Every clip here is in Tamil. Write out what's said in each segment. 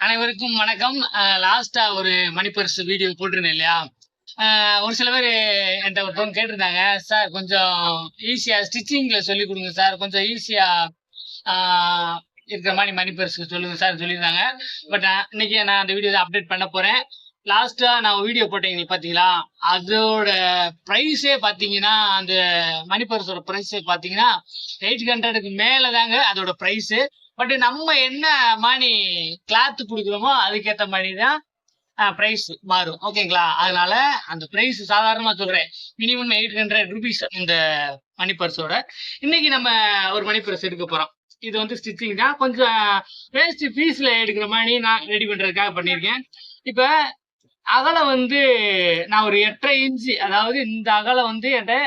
அனைவருக்கும் வணக்கம். லாஸ்டா ஒரு மணிப்பர்ஸ் வீடியோ போட்டிருந்தேன் இல்லையா? ஒரு சில பேர் என்கிட்ட ஒருத்தவங்க கேட்டிருந்தாங்க, சார் கொஞ்சம் ஈஸியா ஸ்டிச்சிங்ல சொல்லி கொடுங்க சார், கொஞ்சம் ஈஸியா இருக்கிற மாதிரி மணிப்பர்ஸ் சொல்லுங்க சார் சொல்லியிருந்தாங்க. பட் இன்னைக்கு நான் அந்த வீடியோ அப்டேட் பண்ண போறேன். லாஸ்டா நான் வீடியோ போட்டேன் பாத்தீங்களா, அதோட ப்ரைஸே பாத்தீங்கன்னா, அந்த மணிப்பர்ஸோட ப்ரைஸே பாத்தீங்கன்னா 800க்கு மேலதாங்க அதோட ப்ரைஸ். பட் நம்ம என்ன மாதிரி கிளாத் கொடுக்குறோமோ அதுக்கேற்ற மாதிரி தான் பிரைஸ் மாறும். ஓகேங்களா? அதனால அந்த பிரைஸ் சாதாரணமா சொல்றேன், மினிமம் 800 ருபீஸ் இந்த மணி பர்ஸோட. இன்னைக்கு நம்ம ஒரு மணி பர்ஸ் எடுக்க போறோம். இது வந்து ஸ்டிச்சிங் தான், கொஞ்சம் வேஸ்ட் பீஸ்ல எடுக்கிற மாதிரி நான் ரெடி பண்றதுக்காக பண்ணியிருக்கேன். இப்ப அகலம் வந்து நான் ஒரு 8.5 இன்ச்சு, அதாவது இந்த அகலம் வந்து என்கிட்ட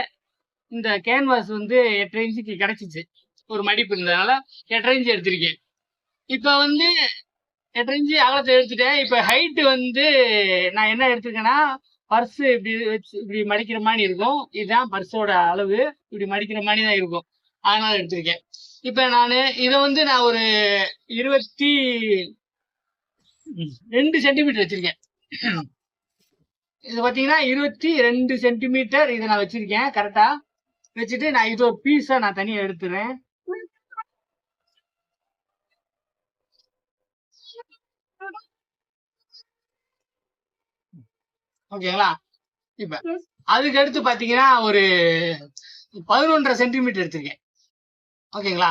இந்த கேன்வாஸ் வந்து 8.5 இன்ச்சுக்கு கிடைச்சிச்சு. ஒரு மடிப்பு இருந்ததுனால 8.5 இன்ச்சு எடுத்திருக்கேன். இப்ப வந்து 8.5 இன்ச்சு அகலத்தை எடுத்துட்டேன். இப்ப ஹைட் வந்து நான் என்ன எடுத்துருக்கேன்னா, பர்ஸ் இப்படி வச்சு இப்படி மடிக்கிற மாதிரி இருக்கும். இதுதான் பர்ஸோட அளவு. இப்படி மடிக்கிற மாதிரி தான் இருக்கும். அதனால எடுத்திருக்கேன். இப்ப நான் இதை வந்து நான் ஒரு 22 சென்டிமீட்டர் வச்சிருக்கேன். இது பாத்தீங்கன்னா 22 சென்டிமீட்டர் இதை நான் வச்சிருக்கேன். கரெக்டா வச்சுட்டு நான் இது ஒரு பீஸா நான் தனியா எடுத்துறேன். ஓகேங்களா? இப்ப அதுக்கு அடுத்து பாத்தீங்கன்னா ஒரு 11.5 சென்டிமீட்டர் எடுத்திருக்கேன். ஓகேங்களா?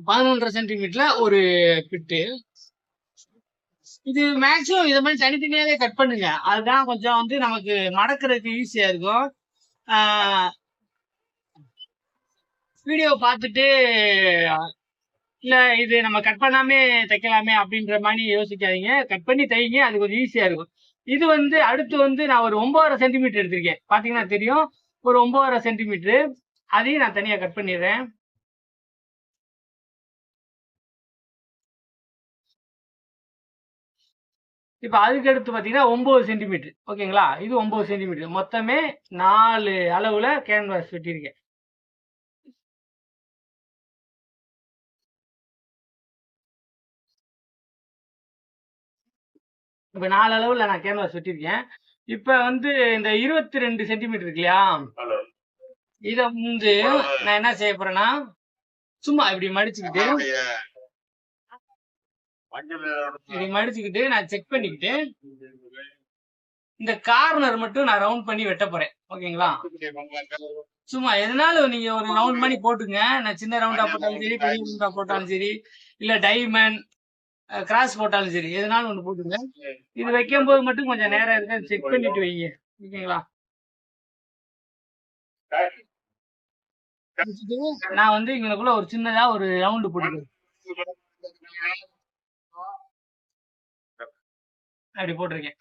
11.5 சென்டிமீட்டர்ல ஒரு பிட்டு. இது மேக்சிமம் இதை மாதிரி தனித்தனியாவே கட் பண்ணுங்க. அதுதான் கொஞ்சம் வந்து நமக்கு மடக்கிறதுக்கு ஈஸியா இருக்கும். வீடியோ பார்த்துட்டு இல்ல இது நம்ம கட் பண்ணாமே தைக்கலாமே அப்படின்ற மாதிரி யோசிக்காதீங்க. கட் பண்ணி தைங்க, அது கொஞ்சம் ஈஸியா இருக்கும். இது வந்து அடுத்து வந்து நான் ஒரு 9.5 சென்டிமீட்டர் எடுத்திருக்கேன். பாத்தீங்கன்னா தெரியும், ஒரு 9.5 சென்டிமீட்டர். அதையும் நான் தனியா கட் பண்ணிடுறேன். இப்ப அதுக்கு அடுத்து பாத்தீங்கன்னா 9 சென்டிமீட்டர். ஓகேங்களா? இது 9 சென்டிமீட்டர். மொத்தமே 4 அளவுல கேன்வாஸ் வெட்டியிருக்கேன். இப்ப 4 அளவுல நான் கேன்வாஸ் வெட்டியிருக்கேன். இப்ப வந்து இந்த 22 சென்டிமீட்டர் இருக்கு இல்லையா, இத வந்து நான் என்ன செய்ய போறேன்னா, சும்மா இப்படி மடிச்சுக்கிட்டு நான் செக் பண்ணிக்கிட்டு இந்த கார்னர் மட்டும் நான் ரவுண்ட் பண்ணி வெட்ட போறேன். ஓகேங்களா? சும்மா எதனாலும் நீங்க ஒரு ரவுண்ட் பண்ணி போட்டுங்க. நான் சின்ன ரவுண்டா போட்டாலும் சரி, பெரிய ரவுண்டா போட்டாலும் சரி, இல்ல டைமண்ட் கிராஸ் போட்டாலும் சரி, எதனாலும் ஒண்ணு போட்டுங்க. இது வைக்கும் போது மட்டும் கொஞ்சம் நேரம் இருக்க செக் பண்ணிட்டு வைங்க. ஓகேங்களா? நான் வந்து இங்களுக்குள்ள ஒரு சின்னதா ஒரு ரவுண்டு போட்டுக்கிறேன். அப்படி போட்டிருக்கேன்.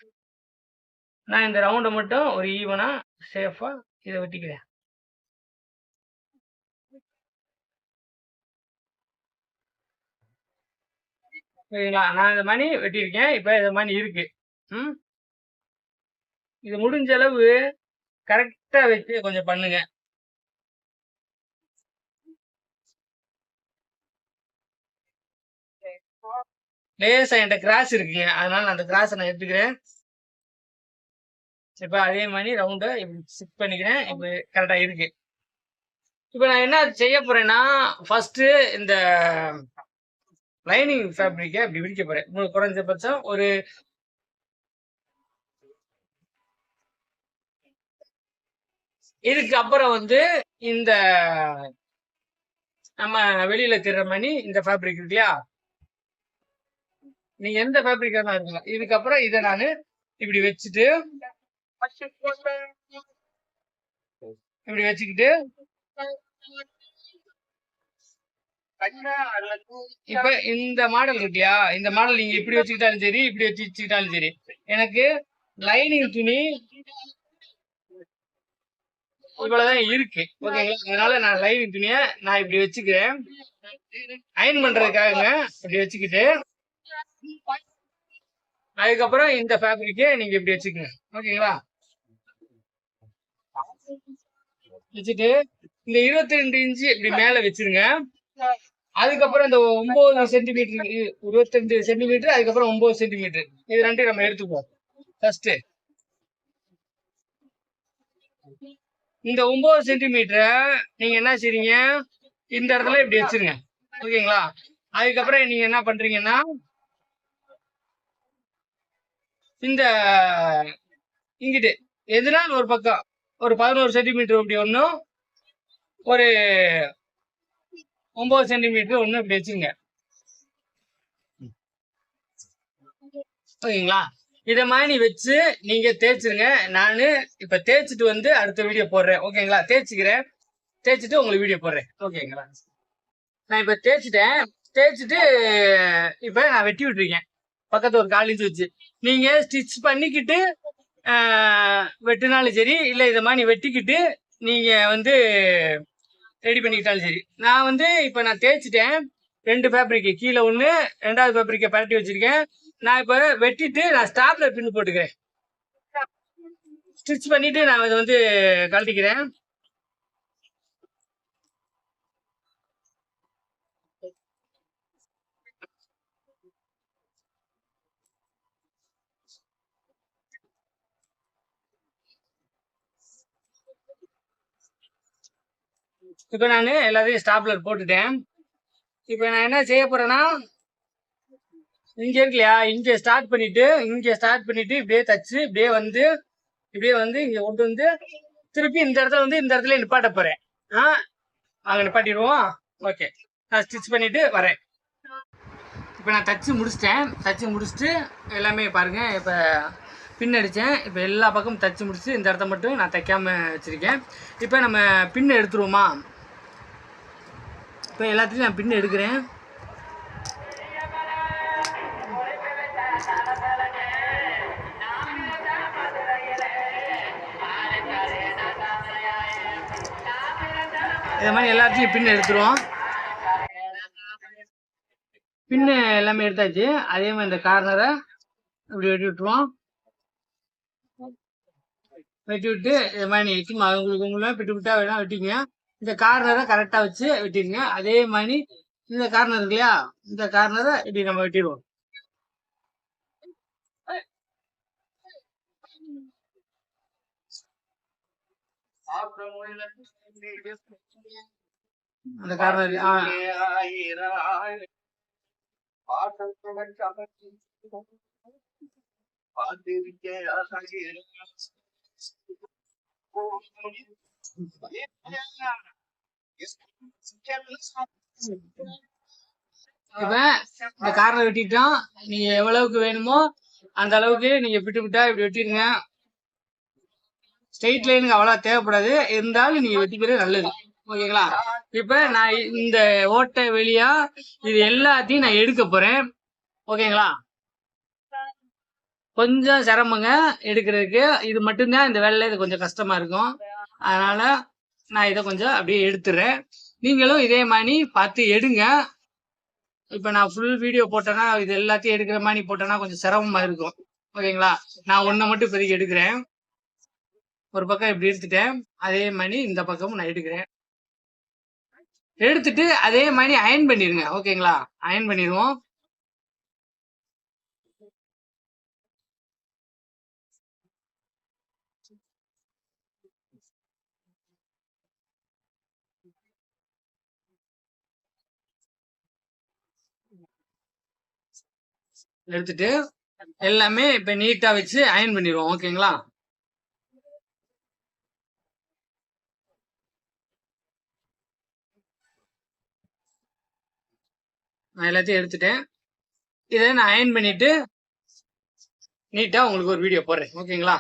நான் இந்த ரவுண்டை மட்டும் ஒரு ஈவனா சேஃபா இதை வெட்டிக்கிறேன். சரிங்களா? நான் இந்த மணி வெட்டியிருக்கேன். இப்ப இந்த மணி இருக்கு. இது முடிஞ்ச அளவு கரெக்டா வச்சு கொஞ்சம் பண்ணுங்க. லேசா என்கிட்ட கிராஸ் இருக்குங்க, அதனால நான் அந்த கிராஸை நான் எடுத்துக்கிறேன். இப்ப அதே மாதிரி ரவுண்டை இப்படி செட் பண்ணிக்கிறேன். இப்ப கரெக்டா இருக்கு. இப்ப நான் என்ன செய்ய போறேன்னா, ஃபர்ஸ்ட் இந்த லைனிங் ஃபேப்ரிக்கை இப்படி விரிக்க போறேன். குறைஞ்சபட்சம் ஒரு இதுக்கு அப்புறம் வந்து இந்த நம்ம வெளியில திற மணி இந்த ஃபேப்ரிக் இருக்கு இல்லையா, நீங்க எந்த ஃபேப்ரிக்கா தான் இருக்கலாம். இதுக்கப்புறம் இதை நான் இப்படி வச்சுட்டு இப்படி வச்சுக்கிட்டு இப்ப இந்த மாடல் இருக்கு இல்லையா, இந்த மாடல் நீங்க இப்படி வச்சுக்கிட்டாலும் சரி, இப்படி வச்சுக்கிட்டாலும் சரி, எனக்கு லைனிங் துணி இவ்வளவுதான் இருக்கு. ஓகேங்களா? அதனால நான் லைனிங் துணிய நான் இப்படி வச்சுக்கிறேன். அயன் பண்றதுக்காக இப்படி வச்சுக்கிட்டு அதுக்கப்புறம் இந்த ஃபேப்ரிக்கை நீங்க இப்படி வச்சுக்கங்க. ஓகேங்களா? வச்சுட்டு இந்த 22 இன்ச்சு இப்படி மேல வச்சிருங்க. அதுக்கப்புறம் இந்த 9 சென்டிமீட்டர் 22 சென்டிமீட்டர், அதுக்கப்புறம் 9 சென்டிமீட்டர், இது ரெண்டையும் நம்ம எடுத்துக்குவோம். ஃபர்ஸ்ட் இந்த 9 சென்டிமீட்டரை நீங்க என்ன செய்றீங்க, இந்த இடத்துல இப்படி வச்சிருங்க. ஓகேங்களா? அதுக்கப்புறம் நீங்க என்ன பண்றீங்கன்னா, இந்த இங்கிட்டு எதுனா ஒரு பக்கம் ஒரு 11 சென்டிமீட்டர் இப்படி ஒன்றும், ஒரு 9 சென்டிமீட்டர் ஒன்று இப்படி வச்சுங்க. ஓகேங்களா? இதை மாதிரி வச்சு நீங்க தேய்ச்சிருங்க. நான் இப்ப தேய்ச்சிட்டு வந்து அடுத்த வீடியோ போடுறேன். ஓகேங்களா? தேய்ச்சிக்கிறேன், தேய்ச்சிட்டு உங்களுக்கு வீடியோ போடுறேன். ஓகேங்களா? நான் இப்ப தேய்ச்சிட்டேன். தேய்ச்சிட்டு இப்ப நான் வெட்டி விட்டுருக்கேன் பக்கத்து ஒரு 1/4 இன்ச் வச்சு. நீங்க ஸ்டிச் பண்ணிக்கிட்டு வெட்டினாலும் சரி, இல்லை இதை மாதிரி வெட்டிக்கிட்டு நீங்க வந்து ரெடி பண்ணிக்கிட்டாலும் சரி. நான் வந்து இப்ப நான் தேய்ச்சிட்டேன். 2 ஃபேப்ரிக்கு கீழே ஒன்று, 2வது ஃபேப்ரிக்கை பரட்டி வச்சிருக்கேன். நான் இப்ப வெட்டிட்டு நான் ஸ்டாப்லர் பின் போட்டுக்கிறேன். ஸ்டிச் பண்ணிட்டு நான் இதை வந்து கழட்டிக்கிறேன். இப்ப நான் எல்லாத்தையும் ஸ்டாப்லர் போட்டுட்டேன். இப்ப நான் என்ன செய்ய போறேன்னா, இங்க இருக்கு இல்லையா, இங்க ஸ்டார்ட் பண்ணிட்டு இப்படியே தச்சு இப்படியே வந்து இங்க கொண்டு வந்து திருப்பி இந்த இடத்துல வந்து இந்த இடத்துல நிப்பாட்ட போறேன். அங்க நிப்பாட்டிடுவோம். ஓகே, நான் ஸ்டிச் பண்ணிட்டு வரேன். இப்போ நான் தச்சு முடிச்சுட்டு எல்லாமே பாருங்க. இப்போ பின் அடித்தேன். இப்போ எல்லா பக்கமும் தச்சு முடிச்சு இந்த இடத்த மட்டும் நான் தைக்காம வச்சிருக்கேன். இப்போ நம்ம பின் எடுத்துருவோமா? இப்போ எல்லாத்தையும் நான் பின் எடுக்கிறேன். இதை மாதிரி எல்லாத்தையும் பின் எடுத்துருவோம். பின்னு எல்லாமே எடுத்தாச்சு. அதே மாதிரி இந்த கார்னரை இப்படி வெட்டி விட்டுருவோம். வெட்டி விட்டு இது மாதிரி சும்மா உங்களுக்கு வெட்டி விட்டா வேணா வெட்டிங்க. இந்த கார்னரை கரெக்டாக வச்சு வெட்டிடுங்க. அதே மாதிரி இந்த கார்னர் இருக்கு இல்லையா, இந்த கார்னரை இப்படி நம்ம வெட்டிடுவோம். அந்த கார்னர் இப்ப இந்த கார்னர் வெட்டிட்டோம். நீங்க எவ்வளவுக்கு வேணுமோ அந்த அளவுக்கு நீங்க விட்டு விட்டா இப்படி வெட்டிடுங்க. ஸ்ட்ரெயிட் லைனுக்கு அவ்வளவு தேவைப்படாது, இருந்தாலும் நீங்க வெட்டிக்கிறது நல்லது. ஓகேங்களா? இப்ப நான் இந்த ஓட்டை வெளியா இது எல்லாத்தையும் நான் எடுக்க போறேன். ஓகேங்களா? கொஞ்சம் சிரமங்க எடுக்கிறதுக்கு. இது மட்டும்தான் இந்த வேலையில இது கொஞ்சம் கஷ்டமா இருக்கும். அதனால நான் இதை கொஞ்சம் அப்படியே எடுத்துறேன். நீங்களும் இதே மாதிரி பார்த்து எடுங்க. இப்ப நான் ஃபுல் வீடியோ போட்டேன்னா இது எல்லாத்தையும் எடுக்கிற மாதிரி போட்டேன்னா கொஞ்சம் சிரமமா இருக்கும். ஓகேங்களா? நான் ஒன்றை மட்டும் இப்போதைக்கு எடுக்கிறேன். ஒரு பக்கம் இப்படி எடுத்துட்டேன். அதே மாதிரி இந்த பக்கமும் நான் எடுக்கிறேன். எடுத்துட்டு அதே மாதிரி அயன் பண்ணிருங்க. ஓகேங்களா? அயன் பண்ணிடுவோம். எடுத்துட்டு எல்லாமே இப்ப நீட்டா வச்சு அயன் பண்ணிடுவோம். ஓகேங்களா? நான் எல்லாத்தையும் எடுத்துட்டேன். இதை நான் அயன் பண்ணிட்டு நீட்டா உங்களுக்கு ஒரு வீடியோ போடுறேன். ஓகேங்களா?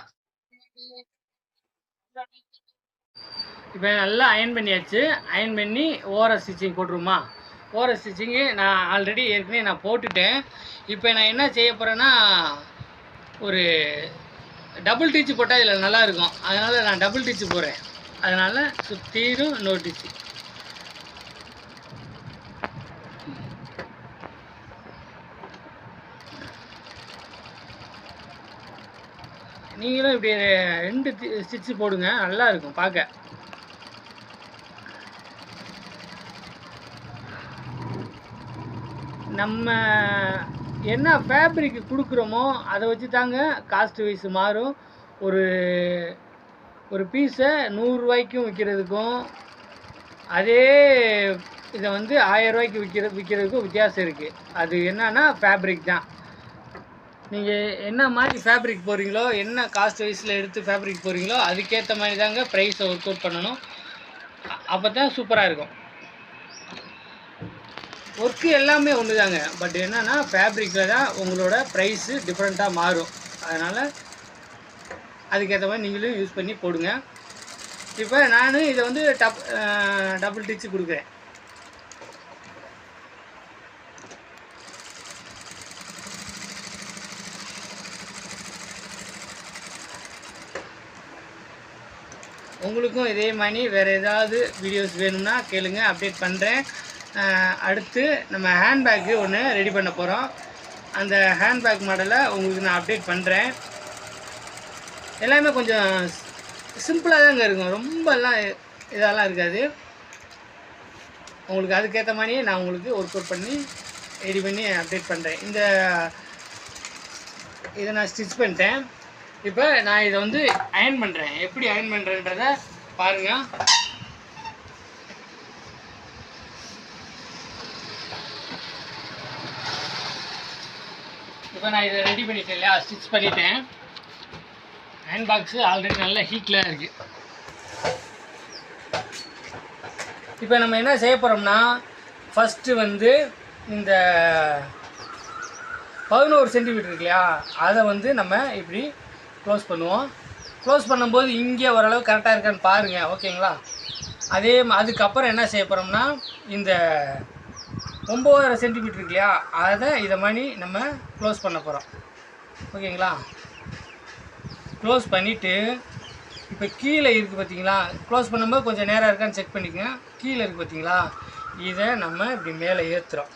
இப்ப நல்லா அயன் பண்ணியாச்சு. அயன் பண்ணி ஓர ஸ்டிச்சிங் போட்டுருமா? ஓர ஸ்டிச்சிங்கு நான் ஆல்ரெடி ஏற்கனவே நான் போட்டுட்டேன். இப்போ நான் என்ன செய்ய போகிறேன்னா, ஒரு டபுள் டீச்சு போட்டால் இதில் நல்லா இருக்கும். அதனால் நான் டபுள் டீச்சு போடுறேன். அதனால் சுற்றிடும் இன்னொரு டீச்சு. நீங்களும் இப்படி 2 ஸ்டிச்சு போடுங்க, நல்லா இருக்கும் பார்க்க. நம்ம என்ன ஃபேப்ரிக் கொடுக்குறோமோ அதை வச்சு தாங்க காஸ்ட் வைஸ் மாறும். ஒரு ஒரு பீஸை 100 ரூபாய்க்கும் விற்கிறதுக்கும் அதே இதை வந்து 1000 ரூபாய்க்கு விற்கிறதுக்கும் வித்தியாசம் இருக்குது. அது என்னன்னா ஃபேப்ரிக் தான். நீங்கள் என்ன மாதிரி ஃபேப்ரிக் போடுறீங்களோ, என்ன காஸ்ட் வைஸில் எடுத்து ஃபேப்ரிக் போடுறீங்களோ அதுக்கேற்ற மாதிரி தாங்க ப்ரைஸை ஒர்க் அவுட் பண்ணணும். அப்போ தான் சூப்பராக இருக்கும். ஒர்க்கு எல்லாமே ஒன்று தாங்க, பட் என்னென்னா ஃபேப்ரிக்கில் தான் உங்களோட ப்ரைஸு டிஃப்ரெண்ட்டாக மாறும். அதனால் அதுக்கேற்ற மாதிரி நீங்களும் யூஸ் பண்ணி போடுங்க. இப்போ நான் இதை வந்து டபுள் டிச்சு கொடுக்குறேன். உங்களுக்கும் இதே மாதிரி வேறு ஏதாவது வீடியோஸ் வேணும்னா கேளுங்க, அப்டேட் பண்ணுறேன். அடுத்து நம்ம ஹேண்ட்பேக்கு ஒன்று ரெடி பண்ண போகிறோம். அந்த ஹேண்ட்பேக் மாடலை உங்களுக்கு நான் அப்டேட் பண்ணுறேன். எல்லாமே கொஞ்சம் சிம்பிளாக தாங்க இருக்கும், ரொம்பலாம் இதெல்லாம் இருக்காது. உங்களுக்கு அதுக்கேற்ற மாதிரியே நான் உங்களுக்கு ஒர்க் அவுட் பண்ணி ரெடி பண்ணி அப்டேட் பண்ணுறேன். இதை நான் ஸ்டிச் பண்ணிட்டேன். இப்போ நான் இதை வந்து அயர்ன் பண்ணுறேன். எப்படி அயர்ன் பண்ணுறேன்றத பாருங்கள். இப்போ நான் இதை ரெடி பண்ணிட்டேன் இல்லையா, ஸ்டிச் பண்ணிட்டேன். ஹேண்ட் பாக்ஸு ஆல்ரெடி நல்ல ஹீட்டில் இருக்குது. இப்போ நம்ம என்ன செய்ய போகிறோம்னா, ஃபஸ்ட்டு வந்து இந்த 11 சென்டிமீட்டர் இருக்கு இல்லையா, அதை வந்து நம்ம இப்படி க்ளோஸ் பண்ணுவோம். க்ளோஸ் பண்ணும்போது இங்கே ஓரளவு கரெக்டாக இருக்கான்னு பாருங்கள், ஓகேங்களா? அதுக்கப்புறம் என்ன செய்ய போகிறோம்னா, இந்த 9.5 சென்டிமீட்டர் இருக்கு இல்லையா, அதை இதை மாதிரி நம்ம க்ளோஸ் பண்ண போகிறோம், ஓகேங்களா? க்ளோஸ் பண்ணிவிட்டு இப்போ கீழே இருக்குது பார்த்தீங்களா, க்ளோஸ் பண்ணும்போது கொஞ்சம் நேராக இருக்கான்னு செக் பண்ணிக்கோங்க. கீழே இருக்குது பார்த்தீங்களா, இதை நம்ம இப்படி மேலே ஏற்றுறோம்.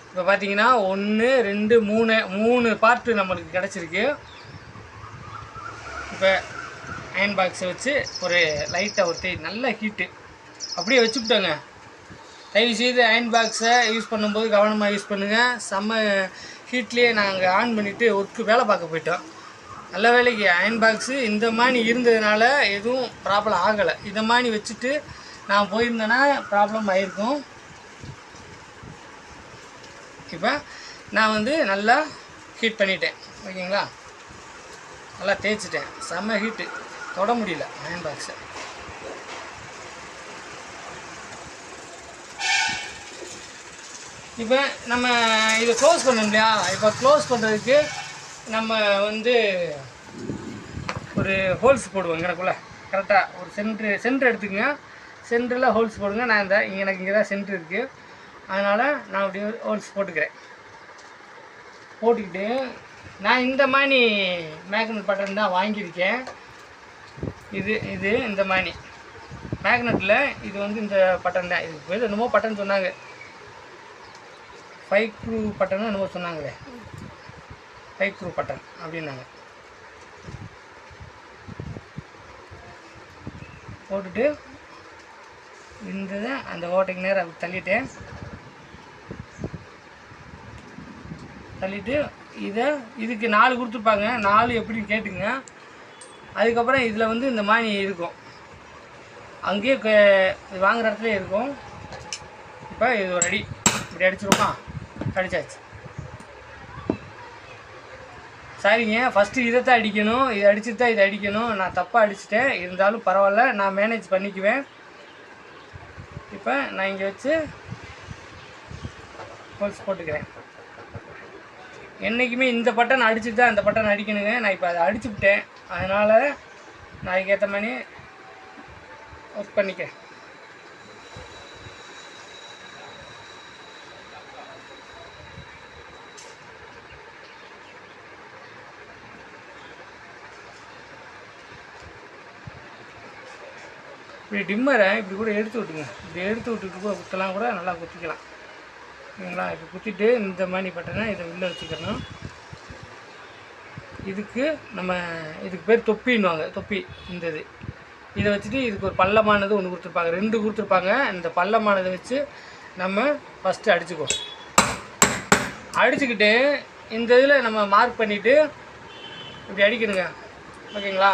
இப்போ பார்த்தீங்கன்னா 1 2 3 பார்ட்டு நம்மளுக்கு கிடச்சிருக்கு. இப்போ அயர்ன் பாக்ஸை வச்சு ஒரு லைட்டாக ஒரு நல்ல ஹீட்டு அப்படியே வச்சுக்கிட்டோங்க. தயவுசெய்து அயர்ன் பாக்ஸை யூஸ் பண்ணும்போது கவனமாக யூஸ் பண்ணுங்கள். செம்ம ஹீட்லேயே நாங்கள் ஆன் பண்ணிவிட்டு ஒர்க்கு வேலை பார்க்க போயிட்டோம். நல்ல வேலைக்கு அயர்ன் பாக்ஸு இந்த மாதிரி இருந்ததுனால எதுவும் ப்ராப்ளம் ஆகலை. இதை மாதிரி வச்சுட்டு நான் போயிருந்தேன்னா ப்ராப்ளம் ஆகிருக்கும். இப்போ நான் வந்து நல்லா ஹீட் பண்ணிட்டேன், ஓகேங்களா? நல்லா தேய்ச்சிட்டேன். செம்ம ஹீட்டு, தொட முடியல அயர்ன் பாக்ஸை. இப்போ நம்ம இதை க்ளோஸ் பண்ணோம் இல்லையா, இப்போ க்ளோஸ் பண்ணுறதுக்கு நம்ம வந்து ஒரு ஹோல்ஸ் போடுவோம் எனக்குள்ளே கரெக்டாக. ஒரு சென்ட்ரு எடுத்துக்கங்க, சென்டரில் ஹோல்ஸ் போடுங்க. நான் எனக்கு இங்கே தான் சென்ட்ரு இருக்குது, அதனால் நான் அப்படி ஹோல்ஸ் போட்டுக்கிறேன். போட்டுக்கிட்டு நான் இந்த மாதிரி மேக்னெட் பட்டன் தான் வாங்கியிருக்கேன். இது இந்த மாதிரி மேக்னெட்டில் இது வந்து இந்த பட்டன் தான். இதுக்கு பேர் என்னமோ பட்டன் சொன்னாங்க, 5 க்ரூ பட்டன் என்னமோ சொன்னாங்களே, 5 க்ரூ பட்டன் அப்படின்னாங்க. போட்டுட்டு இந்த அந்த ஓட்டைக்கு நேரம் தள்ளிட்டேன். தள்ளிட்டு இதுக்கு 4 கொடுத்துருப்பாங்க, 4 எப்படின்னு கேட்டுங்க. அதுக்கப்புறம் இதில் வந்து இந்த மாதிரி இருக்கும், அங்கேயே வாங்குகிற இடத்துல இருக்கும். இப்போ இது ஒரு அடி இப்படி அடிச்சிருமா, அடித்தாச்சு. சரிங்க, ஃபஸ்ட்டு இதை தான் அடிக்கணும், இதை அடிச்சுட்டு தான் இதை அடிக்கணும். நான் தப்பாக அடிச்சிட்டேன், இருந்தாலும் பரவாயில்ல, நான் மேனேஜ் பண்ணிக்குவேன். இப்போ நான் இங்கே வச்சு ஹோல்ஸ் போட்டுக்கிறேன். என்றைக்குமே இந்த பட்டன் அடிச்சுட்டு தான் அந்த பட்டன் அடிக்கணுங்க. நான் இப்போ அதை அடிச்சுவிட்டேன், அதனால் நான் அதுக்கேற்ற மாதிரி ஒர்க் பண்ணிக்கிறேன். இப்படி டிம்மரை இப்படி கூட எடுத்து விட்டுங்க. இப்படி எடுத்து விட்டுட்டு கூட குத்தலாம், கூட நல்லா குத்திக்கலாம், ஓகேங்களா? இப்போ குத்திட்டு இந்த மாதிரி பட்டனை இதை உள்ளே வச்சுக்கணும். இதுக்கு பேர் தொப்பின்னுவாங்க, தொப்பி. இதை வச்சுட்டு இதுக்கு ஒரு பள்ளமானது ஒன்று கொடுத்துருப்பாங்க, 2 கொடுத்துருப்பாங்க. இந்த பள்ளமானதை வச்சு நம்ம ஃபஸ்ட்டு அடிச்சுக்குவோம். அடிச்சுக்கிட்டு இந்த இதில் நம்ம மார்க் பண்ணிவிட்டு இப்படி அடிக்கணுங்க. ஓகேங்களா?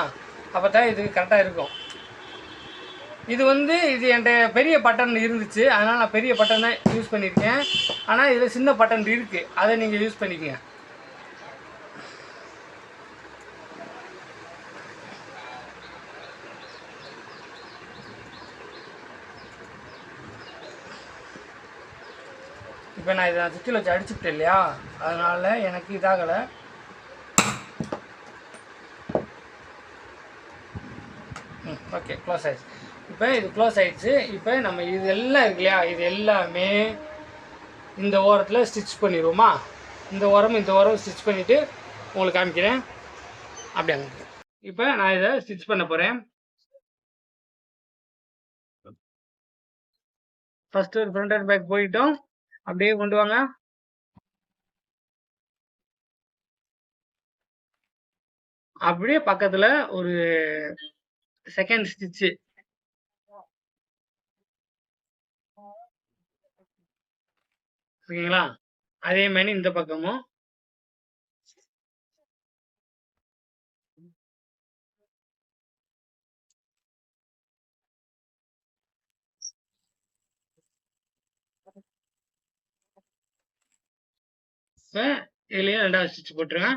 அப்போ தான் இது கரெக்டாக இருக்கும். இது இது என்கிட்ட பெரிய பட்டன் இருந்துச்சு, அதனால் நான் பெரிய பட்டன் தான் யூஸ் பண்ணியிருக்கேன். ஆனால் இதில் சின்ன பட்டன் இருக்குது, அதை நீங்கள் யூஸ் பண்ணிக்கங்க. இப்போ நான் இதை சுற்றில் வச்சு அடிச்சுட்டேன் இல்லையா, அதனால் எனக்கு இதாகலை. ஓகே, க்ளோஸ் ஆயிடுச்சு. இப்போ இது க்ளோஸ் ஆயிடுச்சு. இப்போ நம்ம இது எல்லாம் இருக்கு இல்லையா, இது எல்லாமே இந்த ஓரத்தில் ஸ்டிச் பண்ணிடுவோமா. இந்த ஓரம் ஸ்டிச் பண்ணிவிட்டு உங்களுக்கு காமிக்கிறேன். அப்படியாங்க. இப்போ நான் இதை ஸ்டிச் பண்ண போகிறேன். ஃபஸ்ட்டு ஒரு ஃப்ரண்ட் அண்ட் பேக் போயிட்டோம். அப்படியே கொண்டு வாங்க. அப்படியே பக்கத்தில் ஒரு செகண்ட் ஸ்டிச்சு. ஓகேங்களா? அதே மாதிரி இந்த பக்கமும் இதுலேயும் 2வது ஸ்டிச் போட்டுருங்க.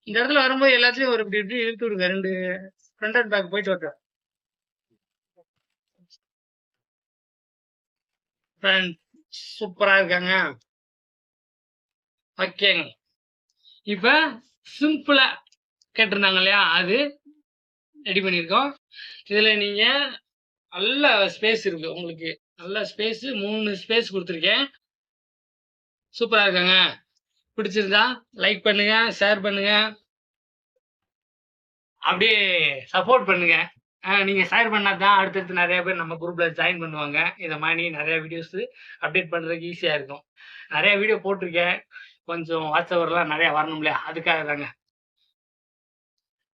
இந்த இடத்துல வரும்போது எல்லாத்தையும் ஒரு இப்படி இப்படி இழுத்து விடுங்க. 2 ஃப்ரண்ட் அண்ட் பேக் போயிட்டு வரட்டும். சூப்பரா இருக்காங்க. ஓகேங்க. இப்ப சிம்பிளா கேட்டிருந்தாங்க இல்லையா, அது ரெடி பண்ணியிருக்கோம். இதுல நீங்க நல்ல ஸ்பேஸ் இருக்கு, உங்களுக்கு நல்ல ஸ்பேஸ், 3 ஸ்பேஸ் கொடுத்துருக்கேன். சூப்பரா இருக்காங்க. பிடிச்சிருந்தா லைக் பண்ணுங்க, ஷேர் பண்ணுங்க, அப்படியே சப்போர்ட் பண்ணுங்க. நீங்க ஷேர் பண்ணா தான் அடுத்தடுத்து நிறைய பேர் நம்ம குரூப்ல ஜாயின் பண்ணுவாங்க. இதை மாதிரி நிறைய வீடியோஸ் அப்டேட் பண்றதுக்கு ஈஸியா இருக்கும். நிறைய வீடியோ போட்டிருக்கேன், கொஞ்சம் வாட்ச் ஓவர்லாம் நிறைய வரணும் இல்லையா, அதுக்காக தாங்க.